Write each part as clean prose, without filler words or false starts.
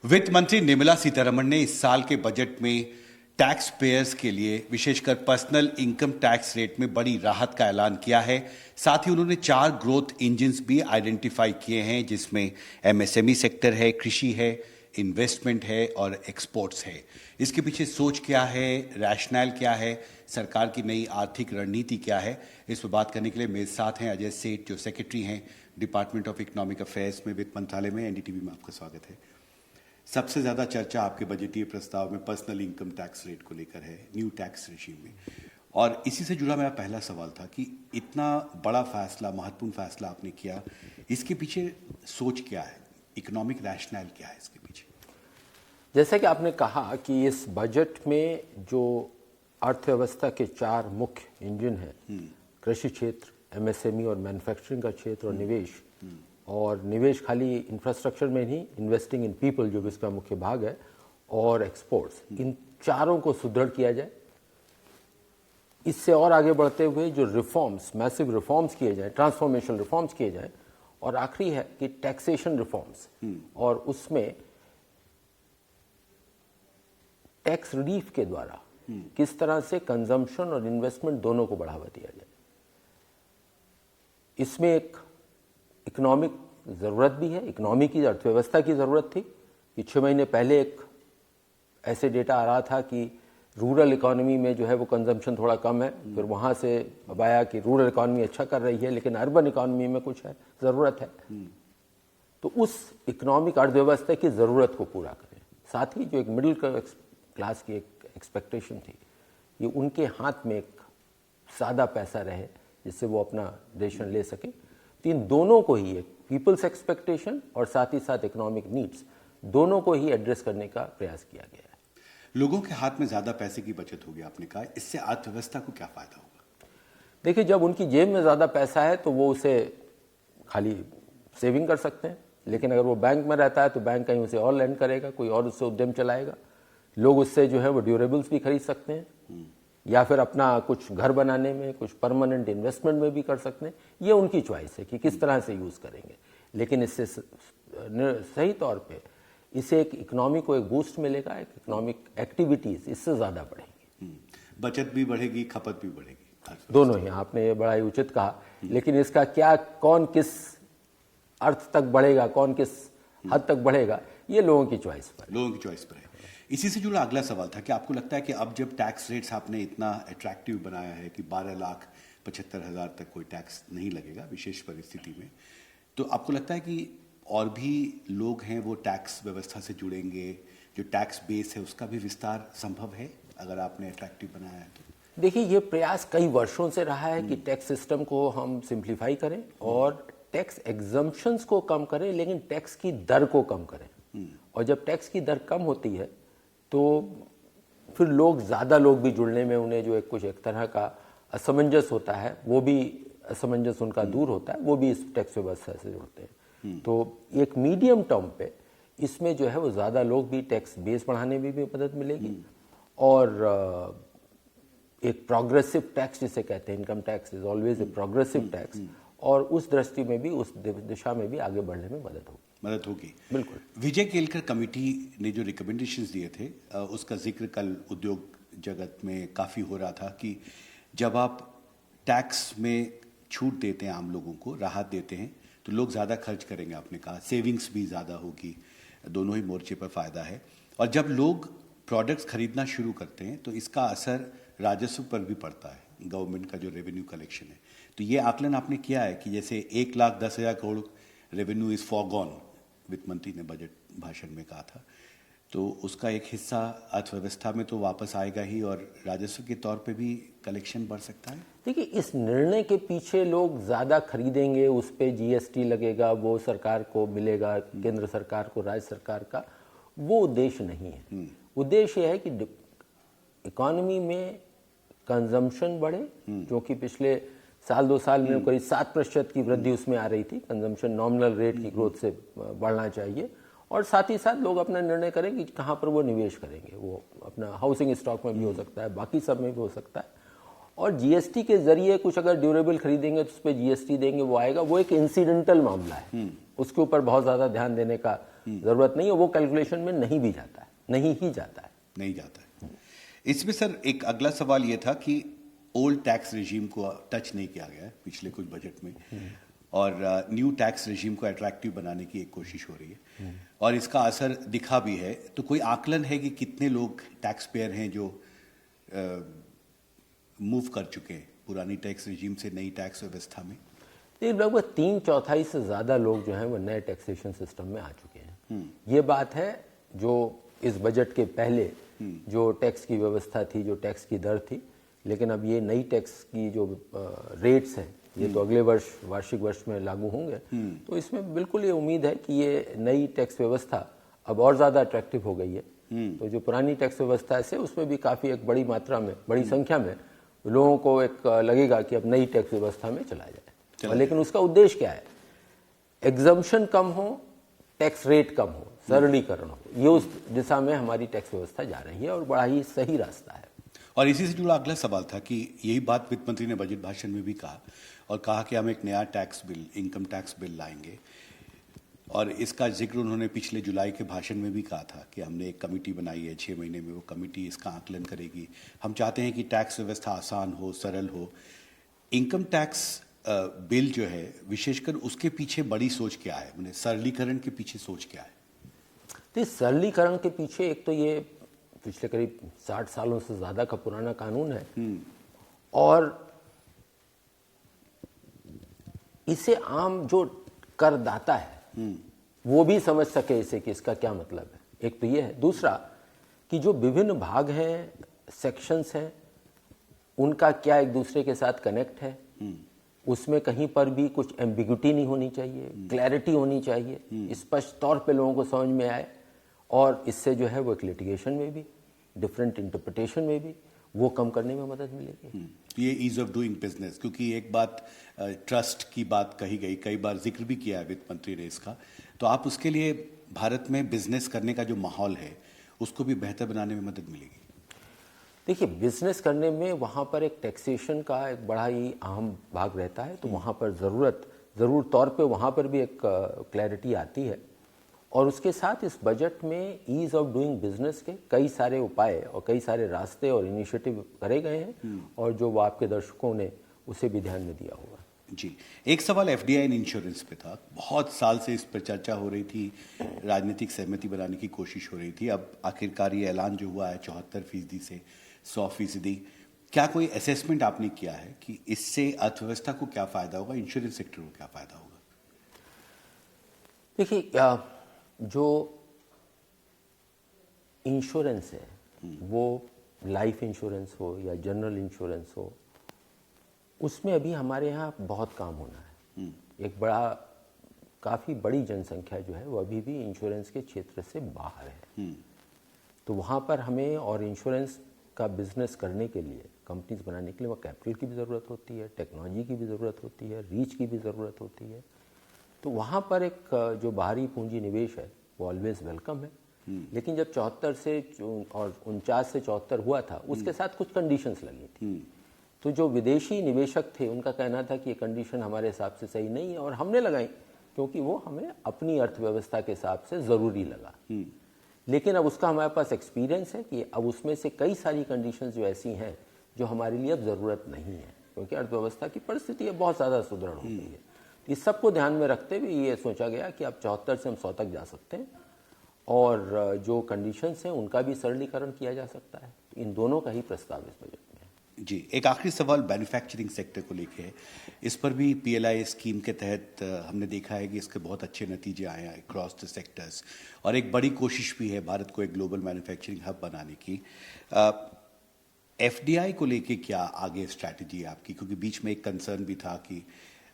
वित्त मंत्री निर्मला सीतारमण ने इस साल के बजट में टैक्स पेयर्स के लिए विशेषकर पर्सनल इनकम टैक्स रेट में बड़ी राहत का ऐलान किया है। साथ ही उन्होंने 4 ग्रोथ इंजन्स भी आइडेंटिफाई किए हैं, जिसमें एमएसएमई सेक्टर है, कृषि है, इन्वेस्टमेंट है और एक्सपोर्ट्स है। इसके पीछे सोच क्या है, रैशनल क्या है, सरकार की नई आर्थिक रणनीति क्या है, इस पर बात करने के लिए मेरे साथ हैं अजय सेठ, जो सेक्रेटरी हैं डिपार्टमेंट ऑफ इकोनॉमिक अफेयर्स में वित्त मंत्रालय में। एनडीटीवी में आपका स्वागत है। सबसे ज्यादा चर्चा आपके बजटीय प्रस्ताव में पर्सनल इनकम टैक्स रेट को लेकर है, न्यू टैक्स रेजिम में, और इसी से जुड़ा मेरा पहला सवाल था कि इतना बड़ा फैसला, महत्वपूर्ण फैसला आपने किया, इसके पीछे सोच क्या है, इकोनॉमिक रैशनल क्या है इसके पीछे? जैसा कि आपने कहा कि इस बजट में जो अर्थव्यवस्था के 4 मुख्य इंजन हैं, कृषि क्षेत्र, एमएसएमई और मैन्युफैक्चरिंग का क्षेत्र और निवेश, और निवेश खाली इंफ्रास्ट्रक्चर में नहीं, इन्वेस्टिंग इन पीपल जो भी इसका मुख्य भाग है, और एक्सपोर्ट्स, इन चारों को सुदृढ़ किया जाए। इससे और आगे बढ़ते हुए जो रिफॉर्म्स, मैसिव रिफॉर्म्स किए जाए, ट्रांसफॉर्मेशनल रिफॉर्म्स किए जाए, और आखिरी है कि टैक्सेशन रिफॉर्म्स, और उसमें टैक्स रिलीफ के द्वारा किस तरह से कंजम्पशन और इन्वेस्टमेंट दोनों को बढ़ावा दिया जाए। इसमें एक इकोनॉमिक ज़रूरत भी है, इकोनॉमी की, अर्थव्यवस्था की ज़रूरत थी कि 6 महीने पहले एक ऐसे डेटा आ रहा था कि रूरल इकोनॉमी में जो है वो कंजम्पशन थोड़ा कम है, फिर वहाँ से अब आया कि रूरल इकोनॉमी अच्छा कर रही है लेकिन अर्बन इकोनॉमी में कुछ है, ज़रूरत है। तो उस इकोनॉमिक अर्थव्यवस्था की ज़रूरत को पूरा करें। साथ ही जो एक मिडिल क्लास की एक एक्सपेक्टेशन थी, ये उनके हाथ में एक सादा पैसा रहे जिससे वो अपना डिसीजन ले सके। तो इन दोनों को ही, एक पीपल्स एक्सपेक्टेशन और साथ ही साथ इकोनॉमिक नीड्स, दोनों को ही एड्रेस करने का प्रयास किया गया है। लोगों के हाथ में ज्यादा पैसे की बचत होगी, आपने कहा, इससे अर्थव्यवस्था को क्या फायदा होगा? देखिए, जब उनकी जेब में ज़्यादा पैसा है तो वो उसे खाली सेविंग कर सकते हैं, लेकिन अगर वो बैंक में रहता है तो बैंक कहीं उसे और लैंड करेगा, कोई और उससे उद्यम चलाएगा। लोग उससे जो है वो ड्यूरेबल्स भी खरीद सकते हैं, या फिर अपना कुछ घर बनाने में, कुछ परमानेंट इन्वेस्टमेंट में भी कर सकते हैं। ये उनकी चॉइस है कि किस तरह से यूज़ करेंगे, लेकिन इससे सही तौर पे इसे एक इकोनॉमी को एक बूस्ट मिलेगा, एक इकोनॉमिक एक्टिविटीज़ इससे ज़्यादा बढ़ेंगी। बचत भी बढ़ेगी, खपत भी बढ़ेगी, दोनों ही। आपने ये बड़ा ही उचित कहा, लेकिन इसका क्या, कौन किस अर्थ तक बढ़ेगा, कौन किस हद तक बढ़ेगा, ये लोगों की चॉइस पर है। इसी से जुड़ा अगला सवाल था कि आपको लगता है कि अब जब टैक्स रेट्स आपने इतना अट्रैक्टिव बनाया है कि 12,75,000 तक कोई टैक्स नहीं लगेगा विशेष परिस्थिति में, तो आपको लगता है कि और भी लोग हैं वो टैक्स व्यवस्था से जुड़ेंगे, जो टैक्स बेस है उसका भी विस्तार संभव है अगर आपने अट्रैक्टिव बनाया है तो? देखिए, ये प्रयास कई वर्षों से रहा है कि टैक्स सिस्टम को हम सिंप्लीफाई करें और टैक्स एग्जम्पशंस को कम करें, लेकिन टैक्स की दर को कम करें। और जब टैक्स की दर कम होती है तो फिर ज़्यादा लोग भी जुड़ने में, उन्हें जो एक तरह का असमंजस होता है, वो भी असमंजस उनका दूर होता है, वो भी इस टैक्स व्यवस्था से जुड़ते हैं। तो एक मीडियम टर्म पे इसमें जो है वो ज़्यादा लोग भी टैक्स बेस बढ़ाने में भी मदद मिलेगी, और एक प्रोग्रेसिव टैक्स जिसे कहते हैं, income tax is always a progressive tax, और उस दृष्टि में भी, उस दिशा में भी आगे बढ़ने में मदद होगी। बिल्कुल। विजय केलकर कमेटी ने जो रिकमेंडेशंस दिए थे, उसका जिक्र कल उद्योग जगत में काफ़ी हो रहा था कि जब आप टैक्स में छूट देते हैं, आम लोगों को राहत देते हैं, तो लोग ज़्यादा खर्च करेंगे। आपने कहा सेविंग्स भी ज़्यादा होगी, दोनों ही मोर्चे पर फ़ायदा है। और जब लोग प्रोडक्ट्स खरीदना शुरू करते हैं तो इसका असर राजस्व पर भी पड़ता है, गवर्नमेंट का जो रेवेन्यू कलेक्शन है। तो ये आकलन आपने किया है कि जैसे 1,10,000 करोड़ रेवेन्यू इज़ फॉरगॉन, वित्त मंत्री ने बजट भाषण में कहा था, तो उसका एक हिस्सा अर्थव्यवस्था में तो वापस आएगा ही, और राजस्व के तौर पे भी कलेक्शन बढ़ सकता है? देखिए, इस निर्णय के पीछे लोग ज़्यादा खरीदेंगे, उस पर जीएसटी लगेगा, वो सरकार को मिलेगा, केंद्र सरकार को, राज्य सरकार का, वो उद्देश्य नहीं है। उद्देश्य है कि इकोनॉमी में कंजम्पशन बढ़े, क्योंकि पिछले साल 2 साल में करीब 7% की वृद्धि उसमें आ रही थी। कंजम्पशन नॉमिनल रेट की ग्रोथ से बढ़ना चाहिए, और साथ ही साथ लोग अपना निर्णय करें कि कहाँ पर वो निवेश करेंगे। वो अपना हाउसिंग स्टॉक में भी हो सकता है, बाकी सब में भी हो सकता है, और जीएसटी के जरिए कुछ अगर ड्यूरेबल खरीदेंगे तो उस पर जीएसटी देंगे, वो आएगा। वो एक इंसिडेंटल मामला है, उसके ऊपर बहुत ज़्यादा ध्यान देने का जरूरत नहीं है, वो कैलकुलेशन में नहीं भी जाता है, नहीं ही जाता है। नहीं जाता है। इसमें सर एक अगला सवाल ये था कि ओल्ड टैक्स रेजिम को टच नहीं किया गया है पिछले कुछ बजट में, और न्यू टैक्स रेजिम को अट्रैक्टिव बनाने की एक कोशिश हो रही है, और इसका असर दिखा भी है। तो कोई आकलन है कि कितने लोग टैक्स पेयर हैं जो मूव कर चुके हैं पुरानी टैक्स रेजिम से नई टैक्स व्यवस्था में? ये लगभग 3/4 से ज़्यादा लोग जो हैं वो नए टैक्सेशन सिस्टम में आ चुके हैं। ये बात है जो इस बजट के पहले जो टैक्स की व्यवस्था थी, जो टैक्स की दर थी, लेकिन अब ये नई टैक्स की जो रेट्स हैं ये तो अगले वर्ष वार्षिक वर्ष में लागू होंगे। तो इसमें बिल्कुल ये उम्मीद है कि ये नई टैक्स व्यवस्था अब और ज़्यादा अट्रैक्टिव हो गई है। तो जो पुरानी टैक्स व्यवस्था है उसमें भी काफ़ी एक बड़ी मात्रा में, बड़ी संख्या में लोगों को एक लगेगा कि अब नई टैक्स व्यवस्था में चला जाए। और लेकिन उसका उद्देश्य क्या है? एग्जम्पशन कम हो, टैक्स रेट कम हो, सरलीकरण हो, ये उस दिशा में हमारी टैक्स व्यवस्था जा रही है और बड़ा ही सही रास्ता है। और इसी से जुड़ा अगला सवाल था कि यही बात वित्त मंत्री ने बजट भाषण में भी कहा, और कहा कि हम एक नया tax bill, income tax bill लाएंगे, और इसका जिक्र उन्होंने पिछले जुलाई के भाषण में भी कहा था कि हमने एक कमेटी बनाई है, 6 महीने में वो कमेटी इसका आकलन करेगी। हम चाहते हैं कि टैक्स व्यवस्था आसान हो, सरल हो। इनकम टैक्स बिल जो है, विशेषकर उसके पीछे बड़ी सोच क्या है, मैंने सरलीकरण के पीछे सोच क्या है? तो इस सरलीकरण के पीछे एक तो ये पिछले करीब 60 सालों से ज़्यादा का पुराना कानून है, और इसे आम जो करदाता है वो भी समझ सके इसे कि इसका क्या मतलब है। एक तो ये है। दूसरा कि जो विभिन्न भाग हैं, सेक्शंस हैं, उनका क्या एक दूसरे के साथ कनेक्ट है, उसमें कहीं पर भी कुछ एम्बिग्युटी नहीं होनी चाहिए, क्लैरिटी होनी चाहिए, स्पष्ट तौर पे लोगों को समझ में आए, और इससे जो है वो एक लिटिगेशन में भी, डिफरेंट इंटरप्रिटेशन में भी वो कम करने में मदद मिलेगी। ये ईज ऑफ डूइंग बिजनेस, क्योंकि एक बात ट्रस्ट की बात कही गई, कई बार जिक्र भी किया है वित्त मंत्री ने इसका, तो आप उसके लिए भारत में बिजनेस करने का जो माहौल है उसको भी बेहतर बनाने में मदद मिलेगी? देखिए, बिजनेस करने में वहाँ पर एक टैक्सेशन का एक बड़ा ही अहम भाग रहता है, तो वहाँ पर ज़रूर तौर पे वहाँ पर भी एक क्लैरिटी आती है। और उसके साथ इस बजट में ईज़ ऑफ डूइंग बिजनेस के कई सारे उपाय और कई सारे रास्ते और इनिशिएटिव करे गए हैं, और जो वो आपके दर्शकों ने उसे भी ध्यान में दिया होगा। जी, एक सवाल एफडीआई एंड इंश्योरेंस पे था। बहुत साल से इस पर चर्चा हो रही थी, राजनीतिक सहमति बनाने की कोशिश हो रही थी। अब आखिरकार ये ऐलान जो हुआ है 74% से 100%, क्या कोई असेसमेंट आपने किया है कि इससे अर्थव्यवस्था को क्या फायदा होगा, इंश्योरेंस सेक्टर को क्या फायदा होगा? देखिए, जो इंश्योरेंस है वो लाइफ इंश्योरेंस हो या जनरल इंश्योरेंस हो, उसमें अभी हमारे यहाँ बहुत काम होना है। एक काफ़ी बड़ी जनसंख्या जो है वो अभी भी इंश्योरेंस के क्षेत्र से बाहर है। तो वहाँ पर हमें और इंश्योरेंस का बिजनेस करने के लिए, कंपनीज बनाने के लिए वहाँ कैपिटल की भी ज़रूरत होती है, टेक्नोलॉजी की भी ज़रूरत होती है, रीच की भी ज़रूरत होती है। तो वहाँ पर एक जो बाहरी पूंजी निवेश है वो ऑलवेज वेलकम है। लेकिन जब 74 से और 49 से 74 हुआ था, उसके साथ कुछ कंडीशंस लगी थी। तो जो विदेशी निवेशक थे उनका कहना था कि ये कंडीशन हमारे हिसाब से सही नहीं है, और हमने लगाई क्योंकि वो हमें अपनी अर्थव्यवस्था के हिसाब से ज़रूरी लगा। लेकिन अब उसका हमारे पास एक्सपीरियंस है कि अब उसमें से कई सारी कंडीशंस जो ऐसी हैं जो हमारे लिए अब ज़रूरत नहीं है, क्योंकि अर्थव्यवस्था की परिस्थिति बहुत ज़्यादा सुदृढ़ हो गई है। इस सब को ध्यान में रखते हुए ये सोचा गया कि अब 74 से हम 100 तक जा सकते हैं, और जो कंडीशंस हैं उनका भी सरलीकरण किया जा सकता है। इन दोनों का ही प्रस्ताव इस बजट में है। जी, एक आखिरी सवाल मैन्युफैक्चरिंग सेक्टर को लेके है। इस पर भी पीएलआई स्कीम के तहत हमने देखा है कि इसके बहुत अच्छे नतीजे आए हैं अक्रॉस द सेक्टर्स, और एक बड़ी कोशिश भी है भारत को एक ग्लोबल मैन्युफैक्चरिंग हब बनाने की। एफडीआई को लेके क्या आगे स्ट्रैटेजी है आपकी? क्योंकि बीच में एक कंसर्न भी था कि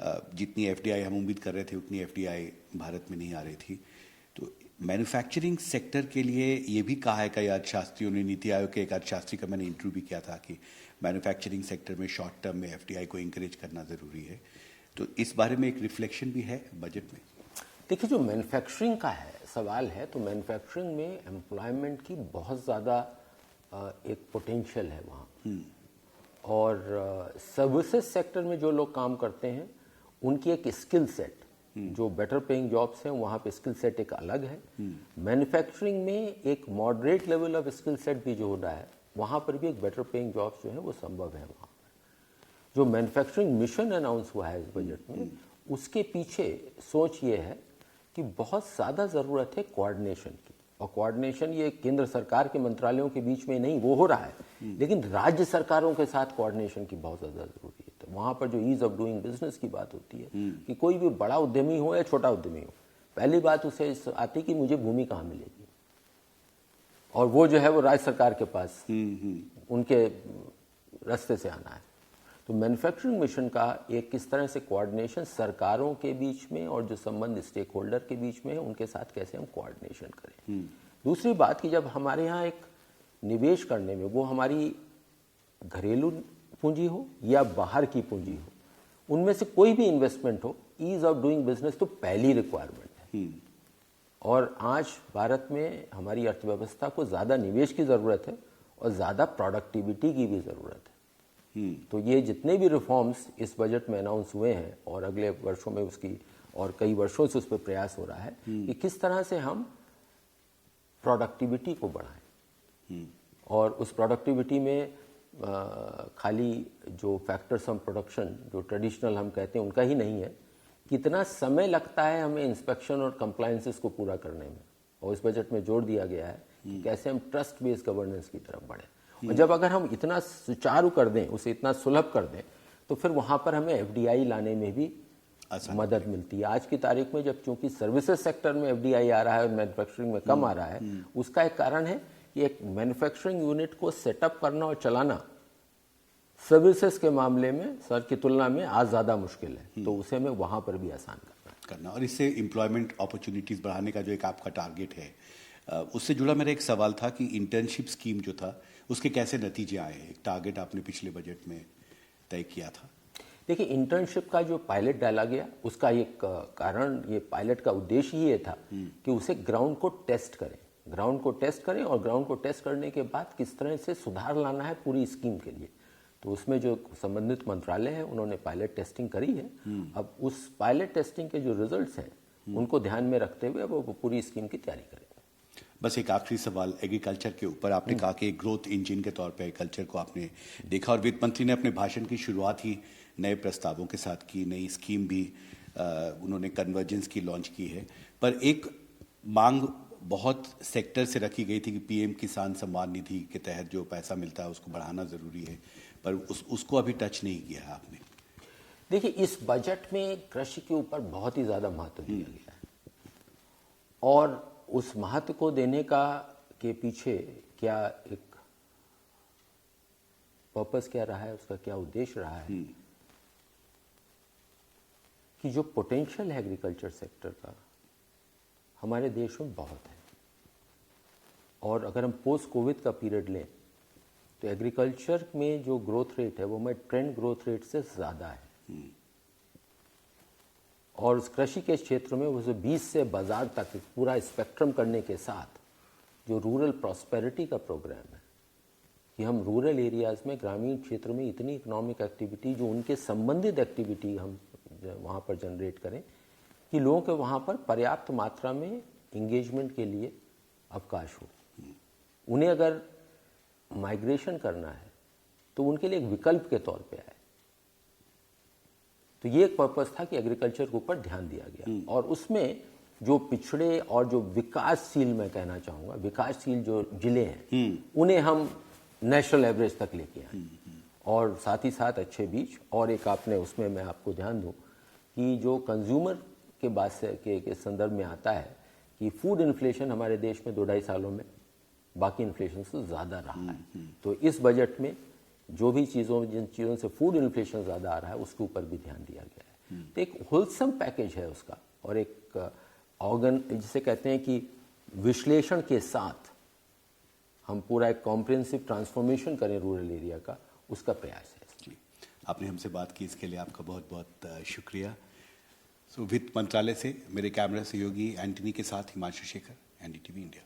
जितनी एफडीआई हम उम्मीद कर रहे थे उतनी एफडीआई भारत में नहीं आ रही थी। तो मैन्युफैक्चरिंग सेक्टर के लिए ये भी कहा है कई अर्थशास्त्रियों ने, नीति आयोग के एक अर्थशास्त्री का मैंने इंटरव्यू भी किया था कि मैन्युफैक्चरिंग सेक्टर में शॉर्ट टर्म में एफडीआई को इंकरेज करना ज़रूरी है। तो इस बारे में एक रिफ्लेक्शन भी है बजट में? देखिए, जो मैन्युफैक्चरिंग का है सवाल है, तो मैन्युफैक्चरिंग में एम्प्लॉयमेंट की बहुत ज़्यादा एक पोटेंशियल है वहाँ, और सर्विसेज सेक्टर में जो लोग काम करते हैं उनकी एक स्किल सेट जो बेटर पेइंग जॉब्स हैं वहाँ पे स्किल सेट एक अलग है। मैन्युफैक्चरिंग में एक moderate level of skill set भी जो हो रहा है, वहाँ पर भी एक बेटर पेइंग जॉब्स जो है वो संभव है वहाँ पर। जो मैन्युफैक्चरिंग मिशन अनाउंस हुआ है इस बजट में, उसके पीछे सोच ये है कि बहुत ज़्यादा ज़रूरत है कोऑर्डिनेशन की। और कोऑर्डिनेशन ये केंद्र सरकार के मंत्रालयों के बीच में नहीं, वो हो रहा है, लेकिन राज्य सरकारों के साथ कोऑर्डिनेशन की बहुत ज़्यादा ज़रूरी है। तो वहाँ पर जो ईज ऑफ डूइंग बिजनेस की बात होती है कि कोई भी बड़ा उद्यमी हो या छोटा उद्यमी हो, पहली बात उसे आती कि मुझे भूमि कहाँ मिलेगी, और वो जो है वो राज्य सरकार के पास उनके रास्ते से आना है। तो मैन्युफैक्चरिंग मिशन का एक किस तरह से कोऑर्डिनेशन सरकारों के बीच में और जो संबंध स्टेक होल्डर के बीच में है, उनके साथ कैसे हम कोऑर्डिनेशन करें। दूसरी बात कि जब हमारे यहाँ एक निवेश करने में, वो हमारी घरेलू पूंजी हो या बाहर की पूंजी हो, उनमें से कोई भी इन्वेस्टमेंट हो, ईज ऑफ डूइंग बिजनेस तो पहली रिक्वायरमेंट है। और आज भारत में हमारी अर्थव्यवस्था को ज़्यादा निवेश की ज़रूरत है और ज़्यादा प्रोडक्टिविटी की भी ज़रूरत है। तो ये जितने भी रिफॉर्म्स इस बजट में अनाउंस हुए हैं और अगले वर्षों में उसकी, और कई वर्षों से उस पर प्रयास हो रहा है कि किस तरह से हम प्रोडक्टिविटी को बढ़ाएं। और उस प्रोडक्टिविटी में खाली जो फैक्टर्स ऑफ प्रोडक्शन जो ट्रेडिशनल हम कहते हैं उनका ही नहीं है, कितना समय लगता है हमें इंस्पेक्शन और कंप्लायंसेस को पूरा करने में। और इस बजट में जोर दिया गया है कि कैसे हम ट्रस्ट बेस्ड गवर्नेंस की तरफ बढ़ें। और जब अगर हम इतना सुचारू कर दें, उसे इतना सुलभ कर दें, तो फिर वहाँ पर हमें एफडीआई लाने में भी मदद मिलती है। आज की तारीख में जब चूंकि सर्विसेज सेक्टर में एफडीआई आ रहा है और मैन्युफैक्चरिंग में कम आ रहा है, उसका एक कारण है कि एक मैन्युफैक्चरिंग यूनिट को सेटअप करना और चलाना सर्विसेज के मामले में सर की तुलना में आज ज़्यादा मुश्किल है। तो उसे हमें वहाँ पर भी आसान करना और इससे एम्प्लॉयमेंट अपॉर्चुनिटीज़ बढ़ाने का जो एक आपका टारगेट है, उससे जुड़ा मेरा एक सवाल था कि इंटर्नशिप स्कीम जो था उसके कैसे नतीजे आए हैं। एक टारगेट आपने पिछले बजट में तय किया था। देखिए, इंटर्नशिप का जो पायलट डाला गया, उसका एक कारण, ये पायलट का उद्देश्य ही ये था कि उसे ग्राउंड को टेस्ट करें, ग्राउंड को टेस्ट करें, और ग्राउंड को टेस्ट करने के बाद किस तरह से सुधार लाना है पूरी स्कीम के लिए। तो उसमें जो संबंधित मंत्रालय है उन्होंने पायलट टेस्टिंग करी है। अब उस पायलट टेस्टिंग के जो रिजल्ट्स हैं उनको ध्यान में रखते हुए वो पूरी स्कीम की तैयारी करें। बस एक आखिरी सवाल एग्रीकल्चर के ऊपर। आपने कहा कि ग्रोथ इंजन के तौर पे एग्रीकल्चर को आपने देखा, और वित्त मंत्री ने अपने भाषण की शुरुआत ही नए प्रस्तावों के साथ की, नई स्कीम भी उन्होंने कन्वर्जेंस की लॉन्च की है। पर एक मांग बहुत सेक्टर से रखी गई थी कि पीएम किसान सम्मान निधि के तहत जो पैसा मिलता है उसको बढ़ाना ज़रूरी है, पर उसको अभी टच नहीं किया है आपने। देखिए, इस बजट में कृषि के ऊपर बहुत ही ज़्यादा महत्व दिया गया है, और उस महत्व को देने का के पीछे क्या एक पर्पस क्या रहा है, उसका क्या उद्देश्य रहा है कि जो पोटेंशियल है एग्रीकल्चर सेक्टर का हमारे देश में बहुत है। और अगर हम पोस्ट कोविड का पीरियड लें तो एग्रीकल्चर में जो ग्रोथ रेट है वो हमारे ट्रेंड ग्रोथ रेट से ज़्यादा है। और उस कृषि के क्षेत्र में वो 20 से बाजार तक पूरा स्पेक्ट्रम करने के साथ जो रूरल प्रॉस्पेरिटी का प्रोग्राम है कि हम रूरल एरियाज़ में, ग्रामीण क्षेत्र में इतनी इकोनॉमिक एक्टिविटी जो उनके संबंधित एक्टिविटी हम वहाँ पर जनरेट करें कि लोगों के वहाँ पर पर्याप्त मात्रा में इंगेजमेंट के लिए अवकाश हो। उन्हें अगर माइग्रेशन करना है तो उनके लिए एक विकल्प के तौर पे आए। तो ये एक पर्पस था कि एग्रीकल्चर के ऊपर ध्यान दिया गया, और उसमें जो पिछड़े और जो विकासशील, मैं कहना चाहूँगा विकासशील जो जिले हैं उन्हें हम नेशनल एवरेज तक लेके आए, और साथ ही साथ अच्छे बीज। और एक आपने उसमें मैं आपको ध्यान दूँ कि जो कंज्यूमर के बात से के संदर्भ में आता है कि फूड इन्फ्लेशन हमारे देश में 2-2.5 सालों में बाकी इन्फ्लेशन से ज़्यादा रहा है। तो इस बजट में जो भी जिन चीज़ों से फूड इन्फ्लेशन ज़्यादा आ रहा है उसके ऊपर भी ध्यान दिया गया है। तो एक होलसम पैकेज है उसका, और एक ऑर्गन जिसे कहते हैं कि विश्लेषण के साथ हम पूरा एक कॉम्प्रिहेंसिव ट्रांसफॉर्मेशन करें रूरल एरिया का, उसका प्रयास है। जी, आपने हमसे बात की, इसके लिए आपका बहुत बहुत शुक्रिया। वित्त मंत्रालय से मेरे कैमरा सहयोगी एंटनी के साथ हिमांशु शेखर, एनडीटीवी इंडिया।